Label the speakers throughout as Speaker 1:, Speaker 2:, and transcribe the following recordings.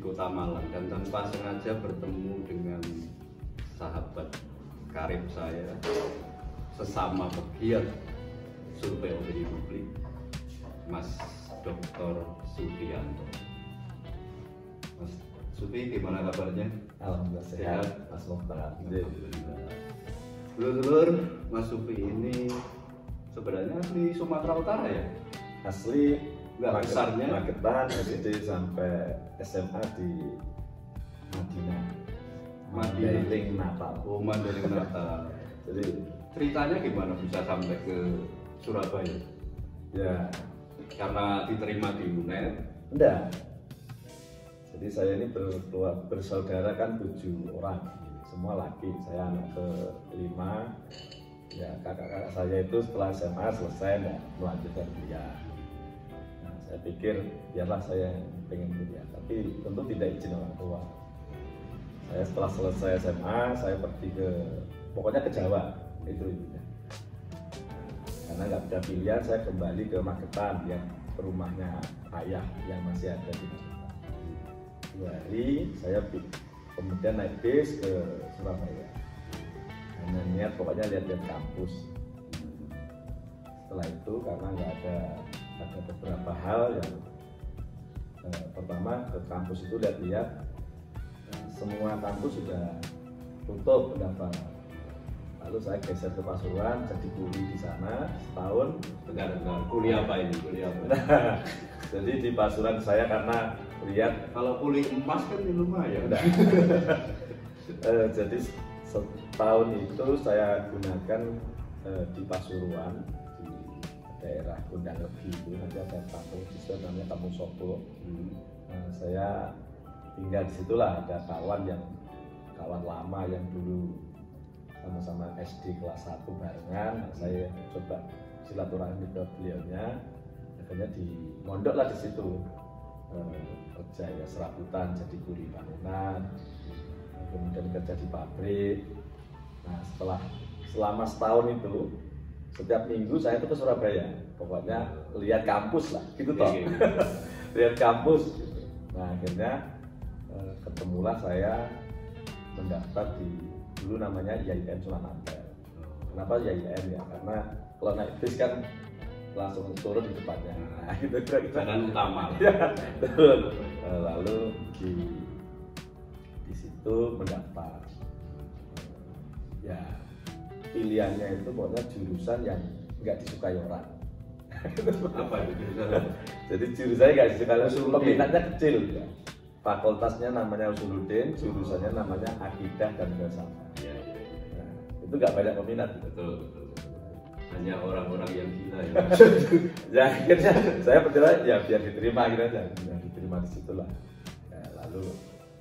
Speaker 1: Kota Malang dan tanpa sengaja bertemu dengan sahabat karib saya, sesama pegiat survei opini publik, Mas Dr. Sufianto. Mas Sufi, gimana kabarnya?
Speaker 2: Alhamdulillah sehat, Mas Mokhtar.
Speaker 1: Dulur-dulur, Mas Sufi ini sebenarnya asli Sumatera Utara ya?
Speaker 2: Asli
Speaker 1: Nggak besarnya?
Speaker 2: Magetan, SD sampai SMA di Madinah. Mandailing Natal.
Speaker 1: Oh, Mandailing Natal.
Speaker 2: Jadi
Speaker 1: ceritanya gimana bisa sampai ke Surabaya?
Speaker 2: ya
Speaker 1: Karena diterima di UNER?
Speaker 2: enggak. Jadi saya ini bersaudara kan 7 orang, semua laki. Saya anak ke-5. Ya kakak-kakak saya itu setelah SMA selesai enggak melanjutkan kuliah. Nah, saya pikir biarlah saya yang pengen kuliah, tapi tentu tidak izin orang tua. Saya setelah selesai SMA saya pergi pokoknya ke Jawa itu intinya. Karena nggak ada pilihan, saya kembali ke Magetan yang rumahnya ayah yang masih ada di Magetan. 2 hari saya kemudian naik bis ke Surabaya. Hanya niat pokoknya lihat-lihat kampus. Setelah itu karena nggak ada beberapa hal yang pertama ke kampus itu lihat-lihat, semua kampus sudah tutup pendaftaran. Lalu saya geser ke Pasuruan, jadi kuli di sana setahun.
Speaker 1: Bentar. Kuliah apa ini? Kuliah apa?
Speaker 2: Jadi di Pasuruan saya karena lihat
Speaker 1: Kalau kuliah emas kan di rumah ya?
Speaker 2: jadi setahun itu saya gunakan di Pasuruan, di daerah Kundang Legi itu nanti ada kampung sistem namanya Kampung Soko. Saya tinggal di situlah, ada kawan lama yang dulu sama-sama SD kelas 1 barengan. Saya coba silaturahmi ke beliaunya, akhirnya di mondok lah di situ, kerja ya serabutan jadi kuli bangunan, kemudian kerja di pabrik. Nah selama setahun itu setiap minggu saya itu ke Surabaya, pokoknya lihat kampus lah gitu toh. Lihat kampus gitu. Nah akhirnya ketemulah saya mendaftar di dulu namanya IAIN Sunan Ampel. Kenapa IAIN ya? Karena kalau naik bis kan langsung turun di depannya. Nah, gitu kira-kira.
Speaker 1: Jalan utama.
Speaker 2: Ya, betul. Lalu di situ mendaftar. Ya pilihannya itu pokoknya jurusan yang nggak disukai orang.
Speaker 1: Apa itu jurusan?
Speaker 2: Jadi jurusannya nggak disukai orang, peminatnya kecil ya. Fakultasnya namanya Usuluddin, jurusannya namanya Akidah dan Filsafat.
Speaker 1: Ya.
Speaker 2: Nah, itu nggak banyak peminat.
Speaker 1: Betul. Hanya orang-orang yang gila ya.
Speaker 2: Ya akhirnya saya percaya ya biar diterima akhirnya ya diterima di situlah. Nah, lalu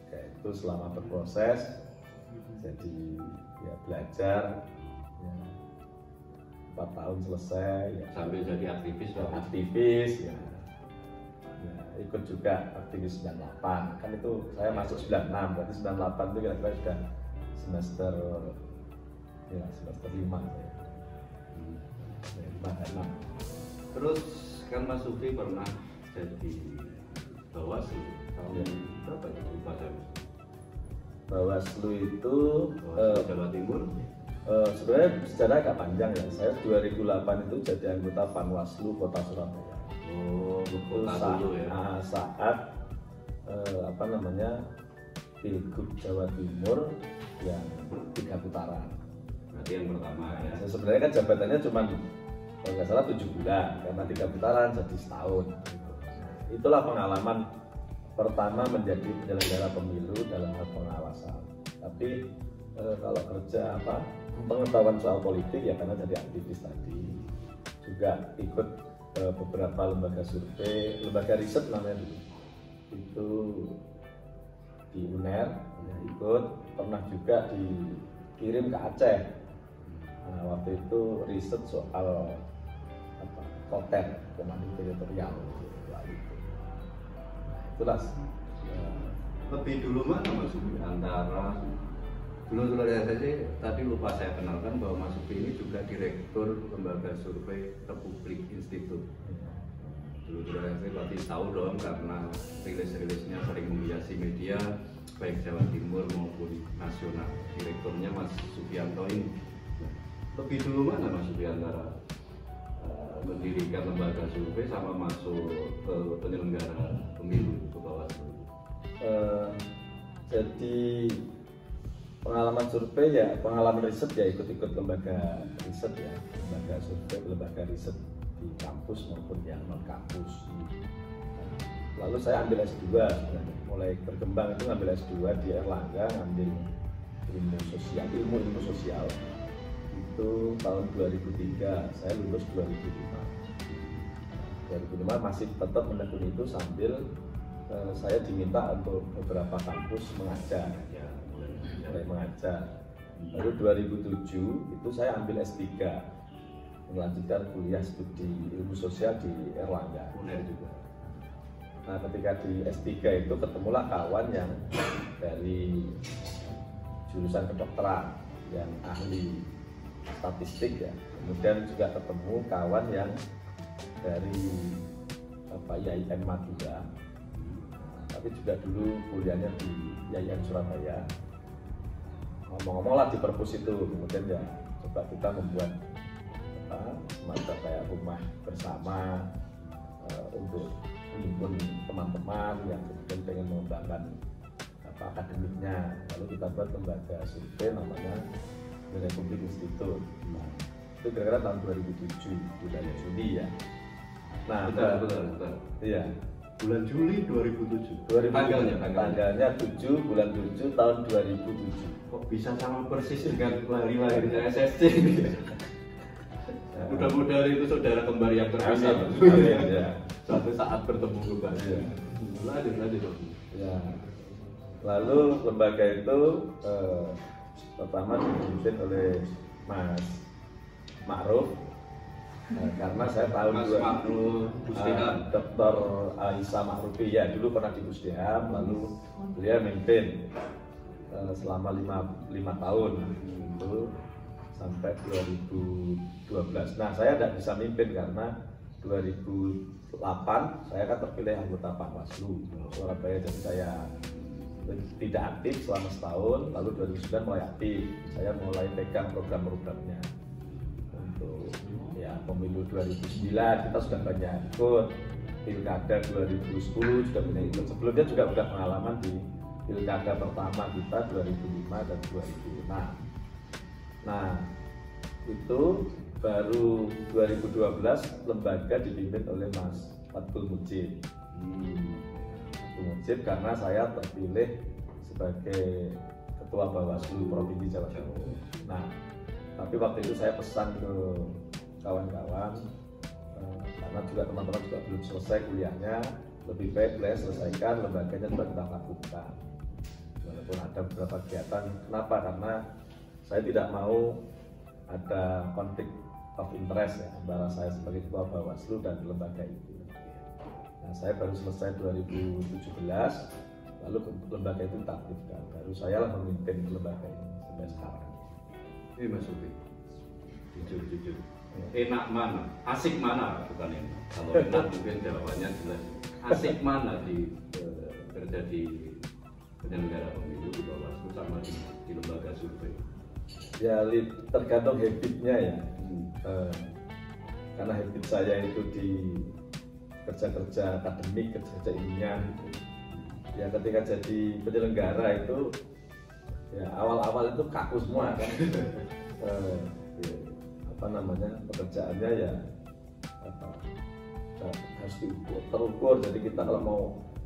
Speaker 2: ya itu selama berproses jadi ya belajar ya, 4 tahun selesai ya,
Speaker 1: Sambil jadi aktivis
Speaker 2: ya,
Speaker 1: Pak.
Speaker 2: aktivis ya, ikut juga aktivis 98 kan itu saya masuk 96, berarti 98 itu kira-kira sudah semester 5 saya. 5
Speaker 1: Terus kan Mas Sufi pernah jadi Bawaslu tahun berapa ya? Lupa saya.
Speaker 2: Bawaslu itu
Speaker 1: Bawaslu Jawa Timur.
Speaker 2: sebenarnya sejarah agak panjang ya. Saya 2008 itu jadi anggota Panwaslu Kota Surabaya.
Speaker 1: Oh,
Speaker 2: Itu
Speaker 1: kota dulu ya.
Speaker 2: saat Pilgub Jawa Timur yang 3 putaran.
Speaker 1: Berarti yang pertama ya.
Speaker 2: Saya sebenarnya kan jabatannya cuma kalau nggak salah 7 bulan, karena 3 putaran jadi setahun. Itulah pengalaman pertama menjadi penyelenggara pemilu dalam hal pengawasan. Tapi kalau kerja pengetahuan soal politik ya karena jadi aktivis tadi, juga ikut beberapa lembaga survei, lembaga riset namanya dulu. Itu di UNER ya, ikut, pernah juga dikirim ke Aceh. Nah, waktu itu riset soal Kotel, komando teritorial. Nah, itulah.
Speaker 1: Lebih dulu mana Mas Sufi antara dulu saya tadi lupa saya kenalkan bahwa Mas Sufi ini juga direktur lembaga survei Republik Institute. Dulu saya pasti tahu dong karena rilis-rilisnya sering menghiasi media media baik Jawa Timur maupun nasional. Direkturnya Mas Supianto ini. Lebih dulu mana Mas Supi antara mendirikan lembaga survei sama masuk ke penyelenggara pemilu ke Bawaslu?
Speaker 2: Jadi pengalaman survei ya, pengalaman riset ya ikut-ikut lembaga riset ya, lembaga survei, lembaga riset di kampus maupun yang non kampus. Lalu saya ambil S2 sebenarnya, mulai berkembang itu ngambil S2 di Erlangga, ngambil ilmu sosial itu tahun 2003, saya lulus 2005 masih tetap menekuni itu sambil saya diminta untuk beberapa kampus mengajar, mulai mengajar. Lalu 2007 itu saya ambil S3, melanjutkan kuliah studi ilmu sosial di Erlangga. Nah, ketika di S3 itu ketemulah kawan yang dari jurusan kedokteran yang ahli statistik ya. Kemudian juga ketemu kawan yang dari IAIN Madura, tapi juga dulu kuliahnya di IAIN Surabaya. Ngomong-ngomong lah di perpus itu, kemudian ya coba kita membuat semacam kayak rumah bersama untuk menghimpun teman-teman yang kemudian pengen mengembangkan akademiknya. Lalu kita buat lembaga survei namanya Republik Institute. Nah, itu kira-kira tahun 2007 bulan Juli ya. Nah,
Speaker 1: betul.
Speaker 2: Iya.
Speaker 1: Bulan Juli 2007. Tanggalnya
Speaker 2: 7 bulan 7 tahun 2007.
Speaker 1: Kok bisa sama persis dengan hari lahirnya SSC? Mudah-mudahan itu saudara kembar yang terbesar.
Speaker 2: Ya.
Speaker 1: Suatu saat bertemu kembali. Ya. Lanjut.
Speaker 2: Ya. Lalu lembaga itu pertama dipimpin oleh Mas Ma'ruf, karena saya tahu Dr. Aisyah Ma'rufi ya dulu pernah di Pusdiham, lalu beliau memimpin selama 5 tahun itu sampai 2012. Nah, saya tidak bisa mimpin karena 2008 saya kan terpilih anggota Panwaslu Surabaya, jadi saya tidak aktif selama setahun. Lalu 2009 mulai aktif, saya mulai pegang program-programnya untuk ya pemilu 2009 kita sudah banyak ikut, pilkada 2010 juga banyak ikut. Sebelumnya juga udah pengalaman di pilkada pertama kita 2005 dan 2006. Nah, itu baru 2012 lembaga dipimpin oleh Mas Fatkul Mujib. Karena saya terpilih sebagai Ketua Bawaslu Provinsi Jawa Timur. Nah, tapi waktu itu saya pesan ke kawan-kawan karena juga teman-teman juga belum selesai kuliahnya, lebih baik kuliah selesaikan, lembaganya juga kita lakukan. Walaupun ada beberapa kegiatan, kenapa? Karena saya tidak mau ada konflik of interest ya antara saya sebagai Ketua Bawaslu dan lembaga itu. Nah, saya baru selesai 2017, lalu lembaga itu tak aktifkan. Baru saya lah memimpin lembaga ini sampai sekarang.
Speaker 1: Ini Mas Supi, jujur. Enak mana? Asik mana? Bukan enak. Kalau enak mungkin jawabannya jelas. Asik mana kerja di penyelenggara pemilu di Bawaslu sama di lembaga survei?
Speaker 2: Ya, tergantung habitnya ya. Karena habit saya itu di kerja-kerja akademik, kerja-kerja ilmiah gitu. Ya ketika jadi penyelenggara itu ya awal-awal itu kaku semua kan. Pekerjaannya ya harus terukur. Jadi kita kalau mau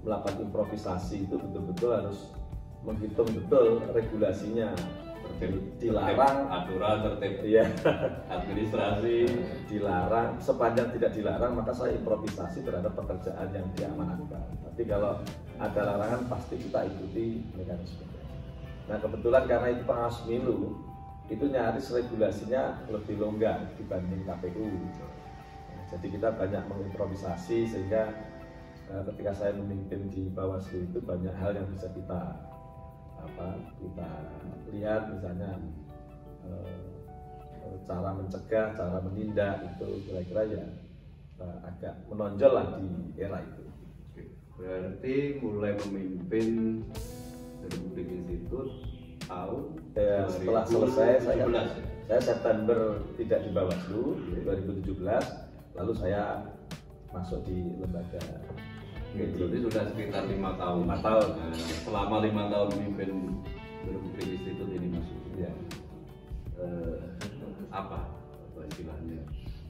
Speaker 2: melakukan improvisasi itu betul-betul harus menghitung betul regulasinya. Dilarang
Speaker 1: aturan tertib
Speaker 2: ya
Speaker 1: administrasi,
Speaker 2: dilarang. Sepanjang tidak dilarang maka saya improvisasi terhadap pekerjaan yang diamanatkan. Tapi kalau ada larangan pasti kita ikuti mekanisme. Nah, kebetulan karena itu pengawas pemilu itu nyaris regulasinya lebih longgar dibanding KPU. Nah, jadi kita banyak mengimprovisasi sehingga ketika saya memimpin di Bawaslu itu banyak hal yang bisa kita lihat, misalnya cara mencegah, cara menindak itu kira-kira ya agak menonjol lah di era itu.
Speaker 1: Berarti mulai memimpin Republik Institute tahun
Speaker 2: Ya, setelah selesai saya
Speaker 1: 2017 ya?
Speaker 2: saya September tidak di Bawaslu 2017, lalu saya masuk di lembaga
Speaker 1: Berarti sudah sekitar 5 tahun.
Speaker 2: 5 tahun.
Speaker 1: Nah, selama 5 tahun memimpin Republik Institute ini masuk.
Speaker 2: Ya.
Speaker 1: Apa istilahnya,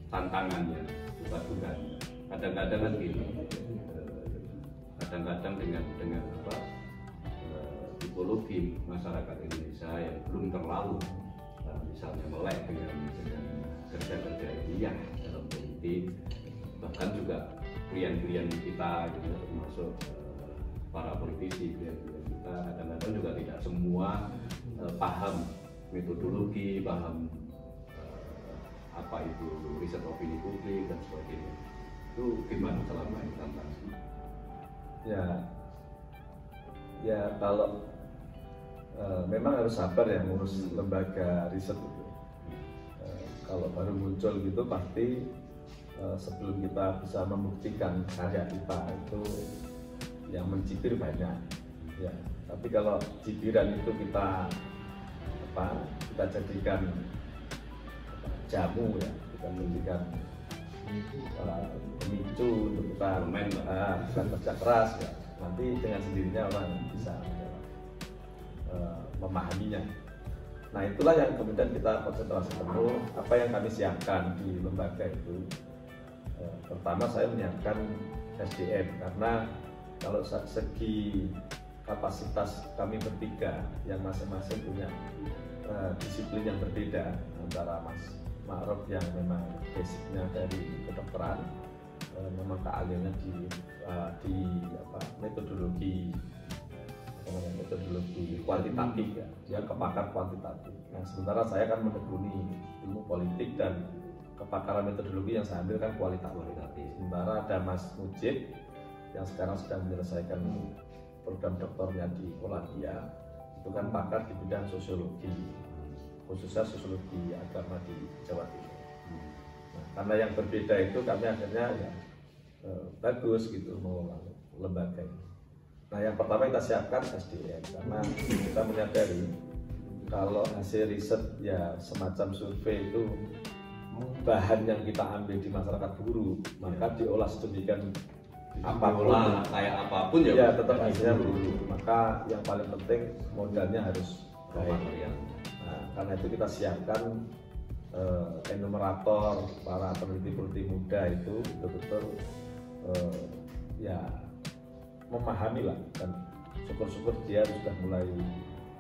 Speaker 1: tantangannya, suka-dukanya. Kadang-kadang kan gini, kadang-kadang dengan apa, tipologi masyarakat Indonesia yang belum terlalu misalnya melek dengan kerja-kerja ilmiah dalam politik, bahkan juga klien-klien kita gitu, termasuk para politisi klien-klien kita kadang-kadang juga tidak semua paham metodologi, paham apa itu riset opini publik dan sebagainya. Itu gimana selama ini tantangan?
Speaker 2: Ya kalau memang harus sabar ya ngurus lembaga riset itu. Kalau baru muncul gitu pasti sebelum kita bisa membuktikan karya kita itu yang mencibir banyak. Ya, tapi kalau cibiran itu kita jadikan jamu ya, kita jadikan pemicu untuk kita kerja keras ya. Nanti dengan sendirinya orang bisa memahaminya. Nah itulah yang kemudian kita konsentrasi penuh. Apa yang kami siapkan di lembaga itu, pertama saya menyiapkan SDM, karena kalau segi kapasitas kami bertiga yang masing-masing punya disiplin yang berbeda, antara Mas Ma'ruf yang memang basicnya dari kedokteran, memang keahliannya di metodologi kuantitatif ya, dia kepakar kuantitatif. Nah sementara saya kan menekuni ilmu politik dan kepakaran metodologi yang saya ambil kan kualitatif. Sementara ada Mas Mujib yang sekarang sedang menyelesaikan program doktornya di Polandia, itu kan pakar di bidang sosiologi, khususnya sosiologi agama di Jawa Timur. Nah, karena yang berbeda itu kami akhirnya ya bagus gitu mengelola lembaga ini. Nah yang pertama kita siapkan SDM, karena kita menyadari kalau hasil riset ya semacam survei itu bahan yang kita ambil di masyarakat buruk, maka diolah sedemikian apapun
Speaker 1: kayak apapun
Speaker 2: ya tetap hasilnya buruk. Maka yang paling penting modalnya harus baik. Nah, karena itu kita siapkan enumerator para peneliti-peneliti muda itu betul-betul ya memahami lah, dan syukur-syukur dia sudah mulai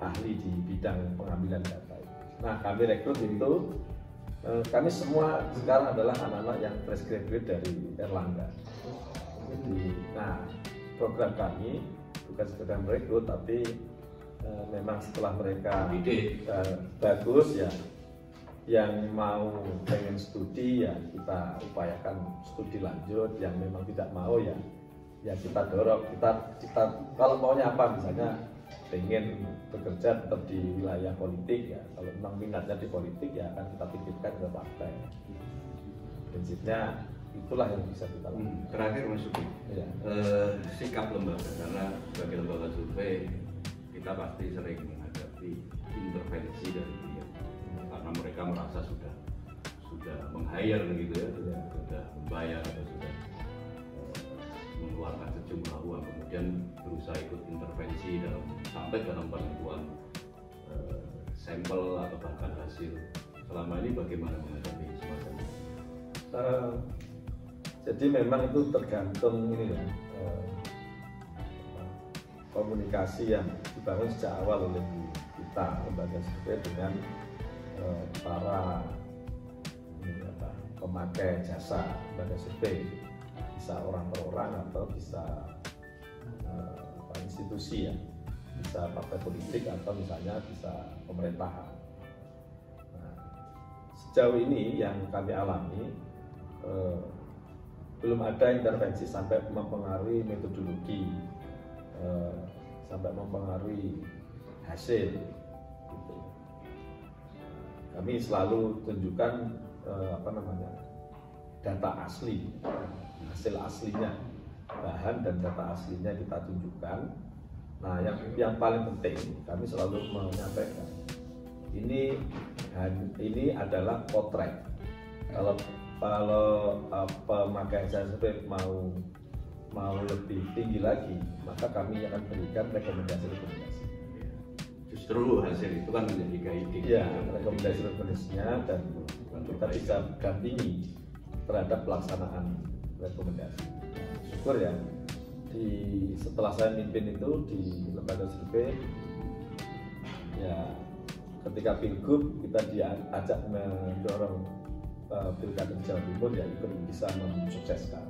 Speaker 2: ahli di bidang pengambilan data itu. Nah kami rekrut itu, kami semua sekarang adalah anak-anak yang fresh graduate dari Erlangga. Jadi, nah program kami bukan sekedar merekrut, tapi memang setelah mereka bagus ya, yang mau pengen studi ya kita upayakan studi lanjut, yang memang tidak mau ya kita dorong, kita kalau maunya apa, misalnya pengen bekerja tetap di wilayah politik ya, kalau memang minatnya di politik ya akan kita titipkan ke partai. Prinsipnya itulah yang bisa kita lakukan.
Speaker 1: Terakhir Mas Suki, ya. Sikap lembaga, karena sebagai lembaga survei kita pasti sering menghadapi intervensi dari klien, karena mereka merasa sudah meng-hire gitu ya, sudah membayar atau sudah mengeluarkan sejumlah uang, kemudian berusaha ikut intervensi sampai dalam penentuan sampel atau bahkan hasil. Selama ini bagaimana menghadapi semacam ini?
Speaker 2: Jadi memang itu tergantung ini ya, komunikasi yang dibangun sejak awal oleh kita lembaga survei dengan para pemakai jasa lembaga survei, bisa orang per orang atau bisa institusi ya, bisa partai politik atau misalnya bisa pemerintahan. Nah, sejauh ini yang kami alami belum ada intervensi sampai mempengaruhi metodologi, sampai mempengaruhi hasil. Gitu. Kami selalu tunjukkan data asli, hasil aslinya, bahan dan data aslinya kita tunjukkan. Nah, yang paling penting kami selalu menyampaikan ini adalah potret. Kalau pemakaian survei mau lebih tinggi lagi, maka kami akan berikan rekomendasi.
Speaker 1: Justru hasil itu kan menjadi guiding.
Speaker 2: Ya, rekomendasinya dan kita bisa dampingi terhadap pelaksanaan rekomendasi. Syukur ya, setelah saya mimpin itu di lembaga survei, ya ketika pilgub kita diajak mendorong pilkada Jawa Timur ya ikut bisa mensukseskan.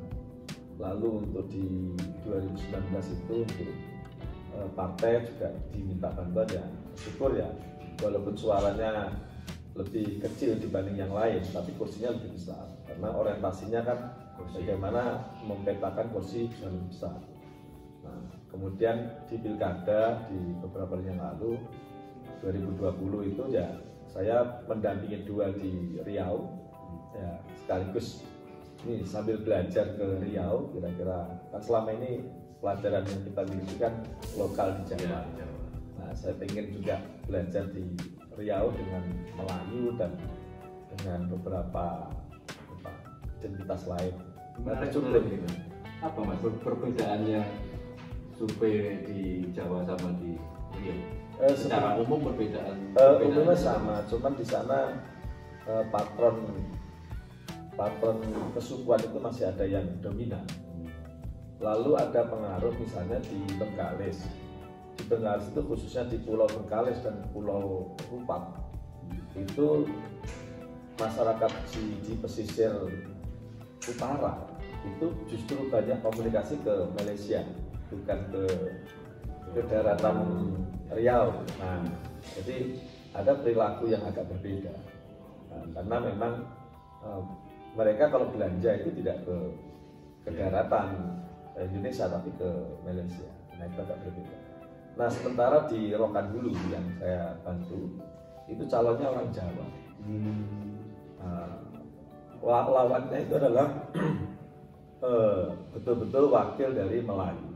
Speaker 2: Lalu untuk di 2019 itu untuk partai juga diminta bantuan ya, syukur ya, walaupun suaranya lebih kecil dibanding yang lain, tapi kursinya lebih besar karena orientasinya kan bagaimana mempetakan kursi yang lebih besar. Nah, kemudian di pilkada di beberapa hari yang lalu 2020 itu ya saya mendampingi 2 di Riau ya, sekaligus ini sambil belajar ke Riau, kira-kira kan selama ini pelajaran yang kita miliki kan lokal di Jawa. Nah, saya ingin juga belajar di Riau dengan Melayu dan dengan beberapa identitas lain.
Speaker 1: Apa mas perbedaannya survei di Jawa sama di Riau? Secara umum perbedaan?
Speaker 2: Umumnya sama, cuman di sana patron kesukuan itu masih ada yang dominan. Lalu ada pengaruh misalnya di Bengkalis. Di Bengkalis itu khususnya di Pulau Bengkalis dan Pulau Rupak itu masyarakat di pesisir utara itu justru banyak komunikasi ke Malaysia, bukan ke daratan Riau. Nah, jadi ada perilaku yang agak berbeda. Nah, karena memang mereka kalau belanja itu tidak ke daratan Indonesia tapi ke Malaysia. Nah, itu agak berbeda. Nah, sementara di Rokan Hulu yang saya bantu itu calonnya orang Jawa. Lawannya itu adalah betul-betul wakil dari Melayu.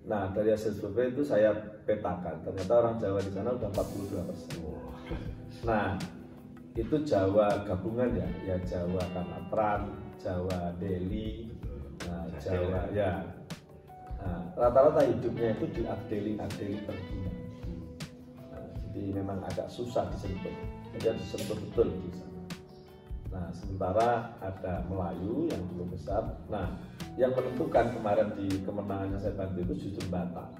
Speaker 2: Nah, dari hasil survei itu saya petakan, ternyata orang Jawa di sana udah 42%. Nah, itu Jawa gabungan ya Jawa Kamatran, Jawa Deli, Jawa ya. Nah, rata-rata hidupnya itu di Agdeli perkebunan. Nah, jadi memang agak susah disentuh, jadi disentuh betul di sana. Nah, sementara ada Melayu yang cukup besar. Nah, yang menentukan kemarin di kemenangannya saya bantu itu justru Batak.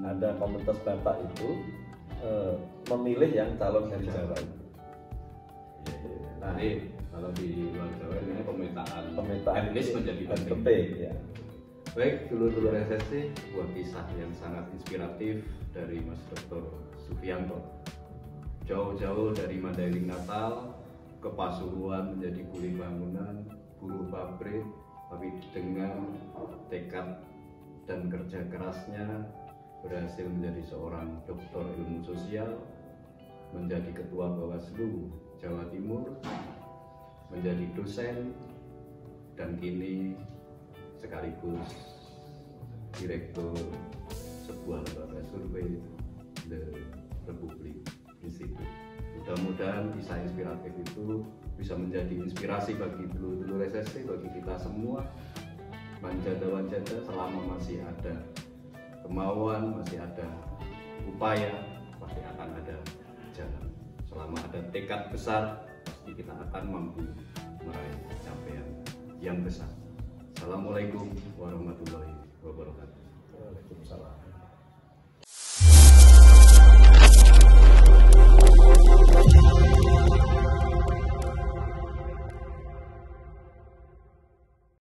Speaker 2: Ada komunitas Batak itu memilih yang calon dari Jawa itu.
Speaker 1: Nah, kalau di luar Jawa ini pemetaan etnis menjadi
Speaker 2: penting ya.
Speaker 1: Baik, dulur-dulur SSC, sebuah kisah yang sangat inspiratif dari Mas Dr. Sufianto. Jauh-jauh dari Mandailing Natal ke Pasuruan menjadi kuli bangunan, buruh pabrik, tapi dengan tekad dan kerja kerasnya berhasil menjadi seorang doktor ilmu sosial, menjadi ketua Bawaslu Jawa Timur, menjadi dosen, dan kini sekaligus direktur sebuah lembaga survei The Republic Institute. Mudah-mudahan kisah inspiratif itu bisa menjadi inspirasi bagi dulur-dulur SSC, bagi kita semua, wanjada-wanjada, selama masih ada kemauan, masih ada upaya, pasti akan ada jalan. Selama ada tekad besar, pasti kita akan mampu meraih capaian yang besar. Assalamualaikum warahmatullahi wabarakatuh.
Speaker 2: Waalaikumsalam.